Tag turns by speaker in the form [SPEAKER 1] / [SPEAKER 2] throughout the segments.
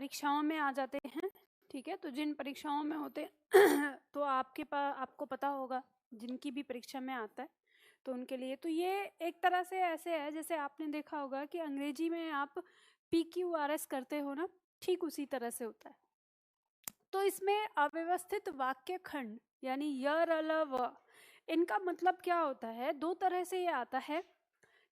[SPEAKER 1] परीक्षाओं में आ जाते हैं, ठीक है। तो जिन परीक्षाओं में होते तो आपको पता होगा, जिनकी भी परीक्षा में आता है तो उनके लिए तो ये एक तरह से ऐसे है जैसे आपने देखा होगा कि अंग्रेजी में आप PQRS करते हो ना, ठीक उसी तरह से होता है। तो इसमें अव्यवस्थित वाक्य खंड यानी य र ल व, इनका मतलब क्या होता है, दो तरह से ये आता है।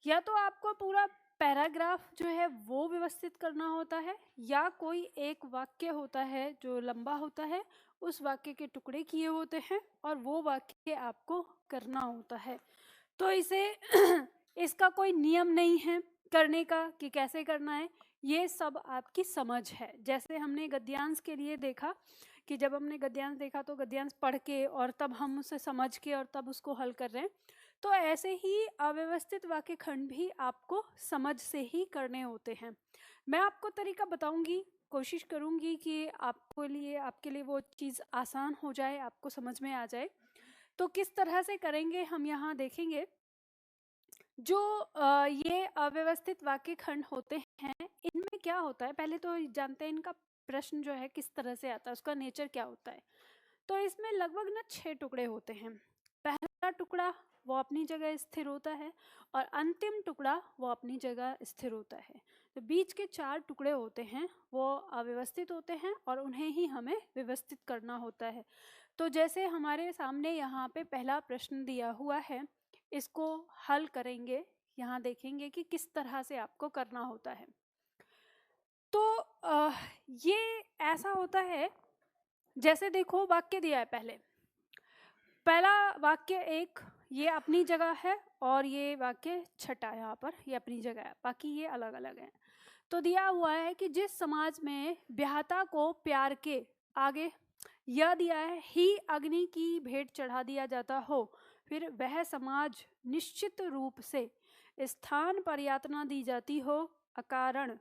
[SPEAKER 1] या तो आपको पूरा पैराग्राफ जो है वो व्यवस्थित करना होता है, या कोई एक वाक्य होता है जो लंबा होता है, उस वाक्य के टुकड़े किए होते हैं और वो वाक्य आपको करना होता है। तो इसे इसका कोई नियम नहीं है करने का कि कैसे करना है, ये सब आपकी समझ है। जैसे हमने गद्यांश के लिए देखा कि जब हमने गद्यांश देखा तो गद्यांश पढ़ के और तब हम उसे समझ के और तब उसको हल कर रहे हैं, तो ऐसे ही अव्यवस्थित वाक्य खंड भी आपको समझ से ही करने होते हैं। मैं आपको तरीका बताऊंगी, कोशिश करूंगी कि आपके लिए वो चीज़ आसान हो जाए, आपको समझ में आ जाए। तो किस तरह से करेंगे हम यहाँ देखेंगे। जो ये अव्यवस्थित वाक्य खंड होते हैं, इनमें क्या होता है, पहले तो जानते हैं इनका प्रश्न जो है किस तरह से आता है, उसका नेचर क्या होता है। तो इसमें लगभग ना 6 टुकड़े होते हैं। पहला टुकड़ा वो अपनी जगह स्थिर होता है और अंतिम टुकड़ा वो अपनी जगह स्थिर होता है। तो बीच के 4 टुकड़े होते हैं वो अव्यवस्थित होते हैं और उन्हें ही हमें व्यवस्थित करना होता है। तो जैसे हमारे सामने यहाँ पे पहला प्रश्न दिया हुआ है, इसको हल करेंगे, यहाँ देखेंगे कि किस तरह से आपको करना होता है। तो ये ऐसा होता है, जैसे देखो वाक्य दिया है, पहला वाक्य एक ये अपनी जगह है और ये वाक्य छठा यहाँ पर ये अपनी जगह है, बाकी ये अलग अलग हैं। तो दिया हुआ है कि जिस समाज में ब्याहता को प्यार के आगे यह दिया है ही अग्नि की भेंट चढ़ा दिया जाता हो, फिर वह समाज निश्चित रूप से स्थान पर यातना दी जाती हो, अकारण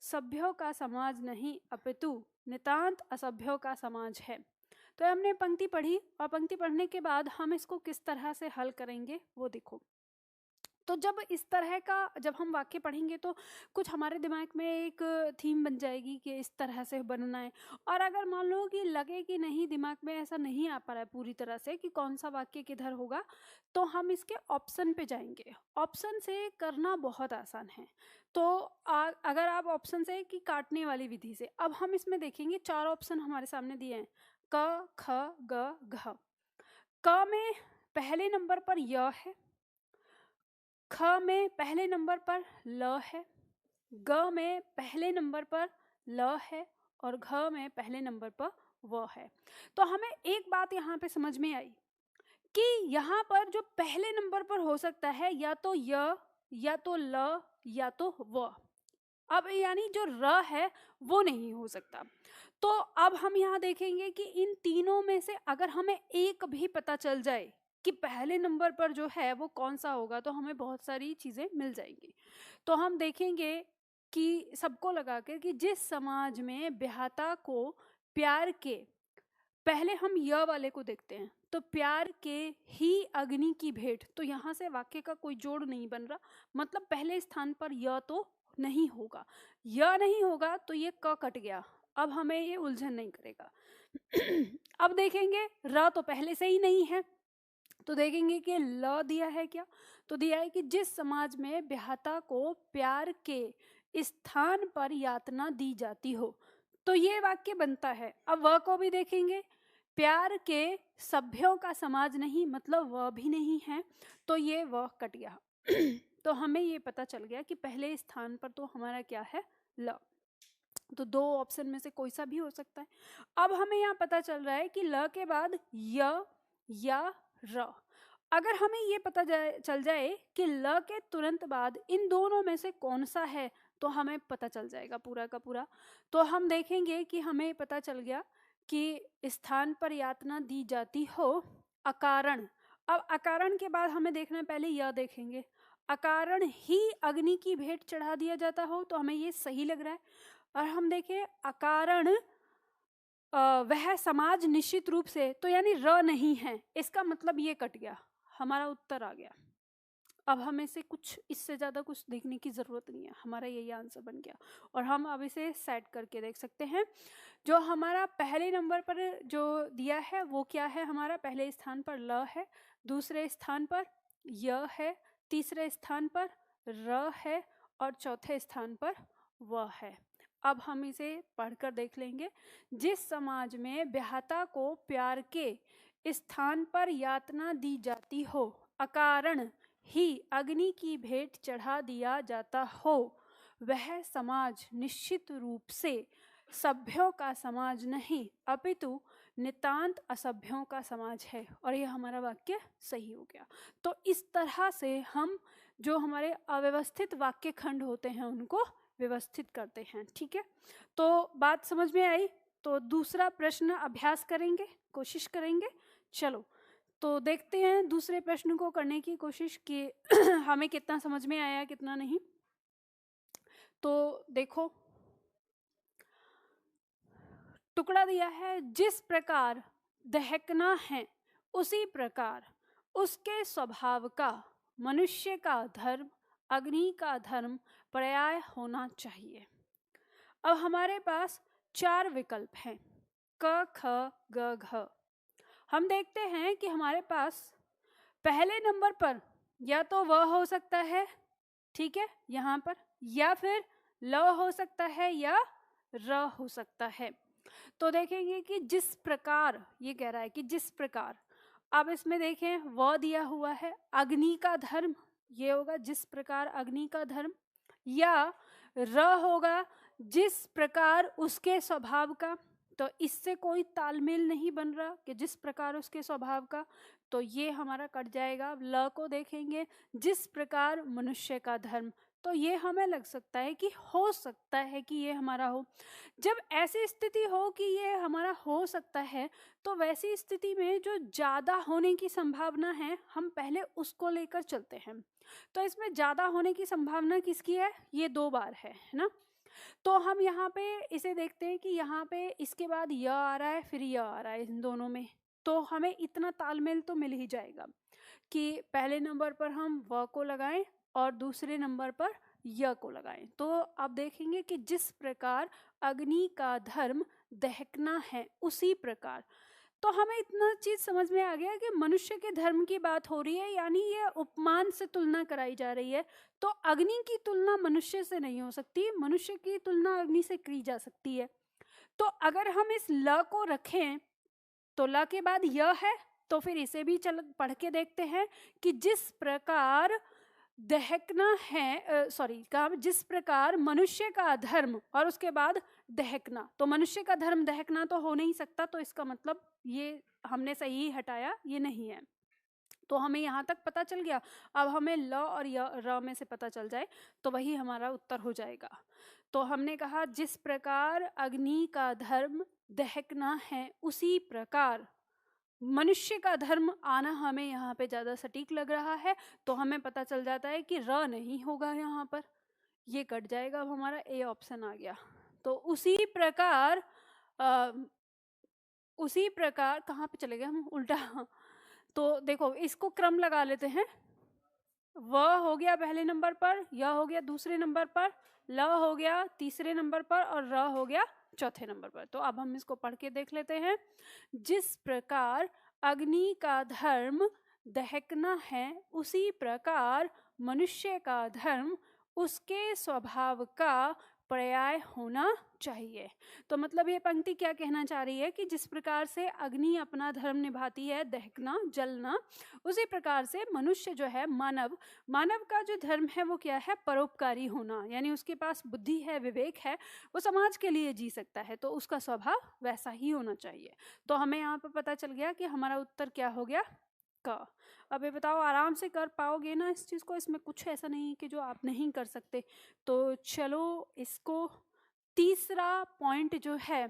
[SPEAKER 1] सभ्यों का समाज नहीं अपितु नितांत असभ्यों का समाज है। तो हमने पंक्ति पढ़ी और पंक्ति पढ़ने के बाद हम इसको किस तरह से हल करेंगे वो देखो। तो जब इस तरह का जब हम वाक्य पढ़ेंगे तो कुछ हमारे दिमाग में एक थीम बन जाएगी कि इस तरह से बनना है। और अगर मान लो कि लगे कि नहीं, दिमाग में ऐसा नहीं आ पा रहा है पूरी तरह से कि कौन सा वाक्य किधर होगा, तो हम इसके ऑप्शन पे जाएंगे। ऑप्शन से करना बहुत आसान है। तो अगर आप ऑप्शन से कि काटने वाली विधि से, अब हम इसमें देखेंगे 4 ऑप्शन हमारे सामने दिए हैं, क ख ग घ। क में पहले नंबर पर य है, ख में पहले नंबर पर ल है, ग में पहले नंबर पर ल है और घ में पहले नंबर पर व है। तो हमें एक बात यहाँ पे समझ में आई कि यहाँ पर जो पहले नंबर पर हो सकता है या तो य, या तो ल, या तो व। अब यानी जो र है वो नहीं हो सकता। तो अब हम यहाँ देखेंगे कि इन तीनों में से अगर हमें एक भी पता चल जाए कि पहले नंबर पर जो है वो कौन सा होगा, तो हमें बहुत सारी चीज़ें मिल जाएंगी। तो हम देखेंगे कि सबको लगा कर कि जिस समाज में ब्याहता को प्यार के, पहले हम य वाले को देखते हैं, तो प्यार के ही अग्नि की भेंट, तो यहाँ से वाक्य का कोई जोड़ नहीं बन रहा, मतलब पहले स्थान पर य तो नहीं होगा, य नहीं होगा तो ये क कट गया, अब हमें ये उलझन नहीं करेगा। अब देखेंगे र तो पहले से ही नहीं है, तो देखेंगे कि ल दिया है क्या, तो दिया है कि जिस समाज में ब्याहता को प्यार के स्थान पर यातना दी जाती हो, तो ये वाक्य बनता है। अब वह को भी देखेंगे, प्यार के सभ्यों का समाज नहीं, मतलब वह भी नहीं है, तो ये वह कट गया। तो हमें ये पता चल गया कि पहले स्थान पर तो हमारा क्या है, ल। तो 2 ऑप्शन में से कोई सा भी हो सकता है। अब हमें यहाँ पता चल रहा है कि ल के बाद य या र। अगर हमें ये पता चल जाए कि ल के तुरंत बाद इन दोनों में से कौन सा है, तो हमें पता चल जाएगा पूरा का पूरा। तो हम देखेंगे कि हमें पता चल गया कि स्थान पर यातना दी जाती हो, अकारण। अब अकारण के बाद हमें देखना है, पहले यह देखेंगे, अकारण ही अग्नि की भेंट चढ़ा दिया जाता हो, तो हमें ये सही लग रहा है। और हम देखें अकारण वह समाज निश्चित रूप से, तो यानी र नहीं है, इसका मतलब ये कट गया, हमारा उत्तर आ गया। अब हमें से कुछ इससे ज़्यादा कुछ देखने की ज़रूरत नहीं है, हमारा यही आंसर बन गया। और हम अब इसे सेट करके देख सकते हैं। जो हमारा पहले नंबर पर जो दिया है वो क्या है, हमारा पहले स्थान पर ल है, दूसरे स्थान पर य है, तीसरे स्थान पर र है और चौथे स्थान पर व है। अब हम इसे पढ़कर देख लेंगे। जिस समाज में ब्याहता को प्यार के स्थान पर यातना दी जाती हो, अकारण ही अग्नि की भेंट चढ़ा दिया जाता हो, वह समाज निश्चित रूप से सभ्यों का समाज नहीं अपितु नितांत असभ्यों का समाज है। और यह हमारा वाक्य सही हो गया। तो इस तरह से हम जो हमारे अव्यवस्थित वाक्य खंड होते हैं उनको व्यवस्थित करते हैं। ठीक है, तो बात समझ में आई। तो दूसरा प्रश्न अभ्यास करेंगे, कोशिश करेंगे। चलो तो देखते हैं दूसरे प्रश्न को करने की कोशिश कि हमें कितना समझ में आया कितना नहीं। तो देखो, टुकड़ा दिया है, जिस प्रकार दहकना है उसी प्रकार उसके स्वभाव का मनुष्य का धर्म अग्नि का धर्म पर्याय होना चाहिए। अब हमारे पास 4 विकल्प हैं, क ख ग घ। हम देखते हैं कि हमारे पास पहले नंबर पर या तो वह हो सकता है, ठीक है, यहाँ पर, या फिर ल हो सकता है या र हो सकता है। तो देखेंगे कि जिस प्रकार, ये कह रहा है कि जिस प्रकार, अब इसमें देखें वह दिया हुआ है अग्नि का धर्म, ये होगा जिस प्रकार अग्नि का धर्म, या र होगा जिस प्रकार उसके स्वभाव का। तो इससे कोई तालमेल नहीं बन रहा कि जिस प्रकार उसके स्वभाव का, तो ये हमारा कट जाएगा। ल को देखेंगे जिस प्रकार मनुष्य का धर्म, तो ये हमें लग सकता है कि हो सकता है कि ये हमारा हो। जब ऐसी स्थिति हो कि ये हमारा हो सकता है, तो वैसी स्थिति में जो ज़्यादा होने की संभावना है हम पहले उसको लेकर चलते हैं। तो इसमें ज़्यादा होने की संभावना किसकी है, ये 2 बार है ना। तो हम यहाँ पे इसे देखते हैं कि यहाँ पे इसके बाद य आ रहा है फिर य आ रहा है इन दोनों में, तो हमें इतना तालमेल तो मिल ही जाएगा कि पहले नंबर पर हम व को लगाएं और दूसरे नंबर पर य को लगाएं। तो अब देखेंगे कि जिस प्रकार अग्नि का धर्म दहकना है उसी प्रकार, तो हमें इतना चीज समझ में आ गया कि मनुष्य के धर्म की बात हो रही है, यानी ये उपमान से तुलना कराई जा रही है। तो अग्नि की तुलना मनुष्य से नहीं हो सकती, मनुष्य की तुलना अग्नि से की जा सकती है। तो अगर हम इस ल को रखें तो ल के बाद य है, तो फिर इसे भी चल पढ़ के देखते हैं कि जिस प्रकार दहकना है, जिस प्रकार मनुष्य का धर्म और उसके बाद दहकना, तो मनुष्य का धर्म दहकना तो हो नहीं सकता, तो इसका मतलब ये हमने सही हटाया, ये नहीं है। तो हमें यहाँ तक पता चल गया। अब हमें ल और र में से पता चल जाए तो वही हमारा उत्तर हो जाएगा। तो हमने कहा जिस प्रकार अग्नि का धर्म दहकना है उसी प्रकार मनुष्य का धर्म आना हमें यहाँ पे ज़्यादा सटीक लग रहा है, तो हमें पता चल जाता है कि र नहीं होगा यहाँ पर, ये कट जाएगा। अब हमारा ए ऑप्शन आ गया। तो उसी प्रकार कहाँ पे चले गए हम, उल्टा। तो देखो इसको क्रम लगा लेते हैं। व हो गया पहले नंबर पर, य हो गया दूसरे नंबर पर, ल हो गया तीसरे नंबर पर और र हो गया चौथे नंबर पर। तो अब हम इसको पढ़ के देख लेते हैं। जिस प्रकार अग्नि का धर्म दहकना है उसी प्रकार मनुष्य का धर्म उसके स्वभाव का पर्याय होना चाहिए। तो मतलब ये पंक्ति क्या कहना चाह रही है कि जिस प्रकार से अग्नि अपना धर्म निभाती है, दहकना, जलना, उसी प्रकार से मनुष्य जो है, मानव का जो धर्म है वो क्या है, परोपकारी होना। यानी उसके पास बुद्धि है, विवेक है, वो समाज के लिए जी सकता है, तो उसका स्वभाव वैसा ही होना चाहिए। तो हमें यहाँ पर पता चल गया कि हमारा उत्तर क्या हो गया, क। अब ये बताओ आराम से कर पाओगे ना इस चीज़ को, इसमें कुछ ऐसा नहीं है कि जो आप नहीं कर सकते। तो चलो इसको तीसरा पॉइंट जो है,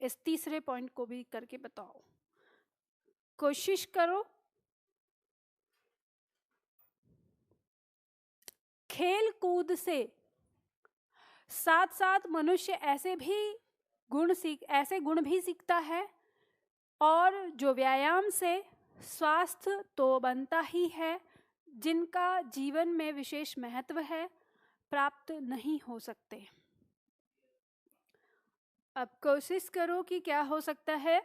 [SPEAKER 1] इस तीसरे पॉइंट को भी करके बताओ, कोशिश करो। खेल कूद से साथ साथ मनुष्य ऐसे गुण भी सीखता है, और जो व्यायाम से स्वास्थ्य तो बनता ही है, जिनका जीवन में विशेष महत्व है प्राप्त नहीं हो सकते। अब कोशिश करो कि क्या हो सकता है।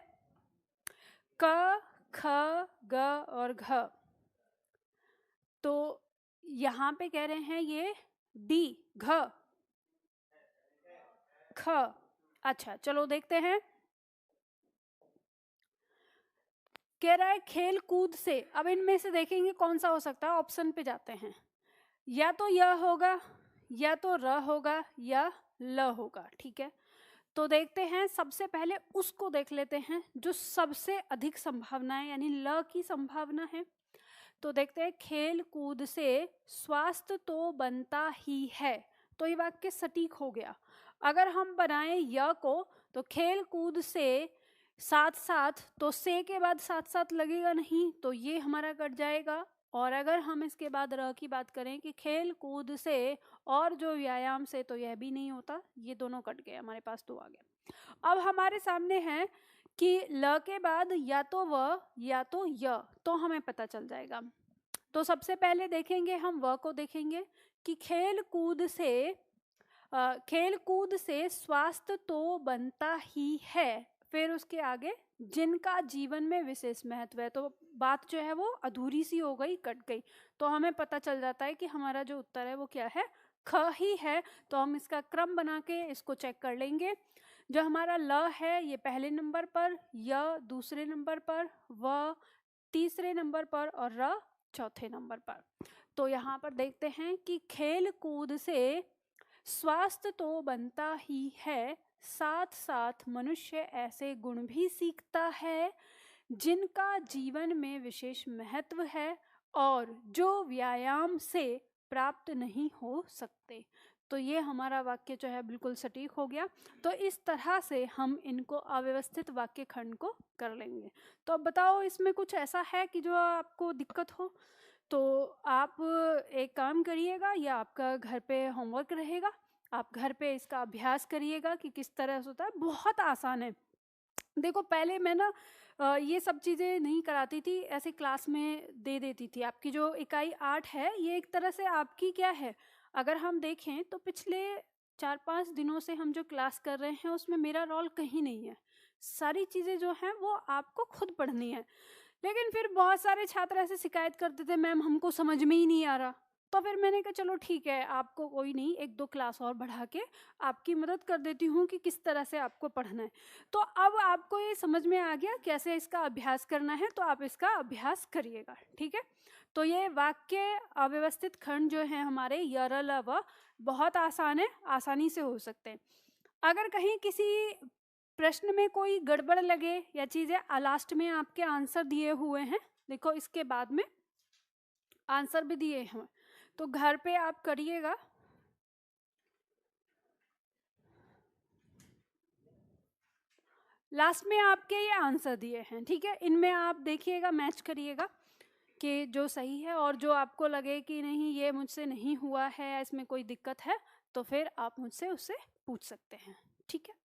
[SPEAKER 1] क, ख, ग और घ। तो यहाँ पे कह रहे हैं ये डी, घ, ख। अच्छा चलो देखते हैं। कह रहा है खेल कूद से। अब इनमें से देखेंगे कौन सा हो सकता है। ऑप्शन पे जाते हैं। या तो यह होगा, या तो र होगा, या ल होगा। ठीक है, तो देखते हैं। सबसे पहले उसको देख लेते हैं जो सबसे अधिक संभावना है, यानी ल की संभावना है। तो देखते हैं, खेल कूद से स्वास्थ्य तो बनता ही है। तो ये वाक्य सटीक हो गया। अगर हम बनाएं य को, तो खेल कूद से साथ साथ, तो से के बाद साथ साथ लगेगा नहीं, तो ये हमारा कट जाएगा। और अगर हम इसके बाद र की बात करें कि खेल कूद से और जो व्यायाम से, तो यह भी नहीं होता, ये दोनों कट गए, हमारे पास तो आ गया। अब हमारे सामने है कि ल के बाद या तो व या तो य, तो हमें पता चल जाएगा। तो सबसे पहले देखेंगे हम व को देखेंगे कि खेल कूद से स्वास्थ्य तो बनता ही है। फिर उसके आगे जिनका जीवन में विशेष महत्व है, तो बात जो है वो अधूरी सी हो गई, कट गई। तो हमें पता चल जाता है कि हमारा जो उत्तर है वो क्या है, ख ही है। तो हम इसका क्रम बना के इसको चेक कर लेंगे। जो हमारा ल है ये पहले नंबर पर, य दूसरे नंबर पर, व तीसरे नंबर पर और र चौथे नंबर पर। तो यहाँ पर देखते हैं कि खेल कूद से स्वास्थ्य तो बनता ही है, साथ साथ मनुष्य ऐसे गुण भी सीखता है जिनका जीवन में विशेष महत्व है और जो व्यायाम से प्राप्त नहीं हो सकते। तो ये हमारा वाक्य जो है बिल्कुल सटीक हो गया। तो इस तरह से हम इनको अव्यवस्थित वाक्य खंड को कर लेंगे। तो अब बताओ, इसमें कुछ ऐसा है कि जो आपको दिक्कत हो? तो आप एक काम करिएगा, या आपका घर पे होमवर्क रहेगा, आप घर पे इसका अभ्यास करिएगा कि किस तरह से होता है। बहुत आसान है। देखो, पहले मैं ना ये सब चीज़ें नहीं कराती थी, ऐसे क्लास में दे देती थी। आपकी जो इकाई 8 है, ये एक तरह से आपकी क्या है, अगर हम देखें तो पिछले 4-5 दिनों से हम जो क्लास कर रहे हैं उसमें मेरा रोल कहीं नहीं है। सारी चीज़ें जो हैं वो आपको खुद पढ़नी है। लेकिन फिर बहुत सारे छात्र ऐसे शिकायत करते थे, मैम हमको समझ में ही नहीं आ रहा। तो फिर मैंने कहा चलो ठीक है, आपको कोई नहीं, 1-2 क्लास और बढ़ा के आपकी मदद कर देती हूँ कि किस तरह से आपको पढ़ना है। तो अब आपको ये समझ में आ गया कैसे इसका अभ्यास करना है, तो आप इसका अभ्यास करिएगा। ठीक है, तो ये वाक्य अव्यवस्थित खंड जो है हमारे य र ल व बहुत आसान है, आसानी से हो सकते हैं। अगर कहीं किसी प्रश्न में कोई गड़बड़ लगे या चीज़ें, लास्ट में आपके आंसर दिए हुए हैं, देखो इसके बाद में आंसर भी दिए हैं, तो घर पे आप करिएगा। लास्ट में आपके ये आंसर दिए हैं, ठीक है, इनमें आप देखिएगा, मैच करिएगा कि जो सही है। और जो आपको लगे कि नहीं ये मुझसे नहीं हुआ है, इसमें कोई दिक्कत है, तो फिर आप मुझसे उससे पूछ सकते हैं। ठीक है।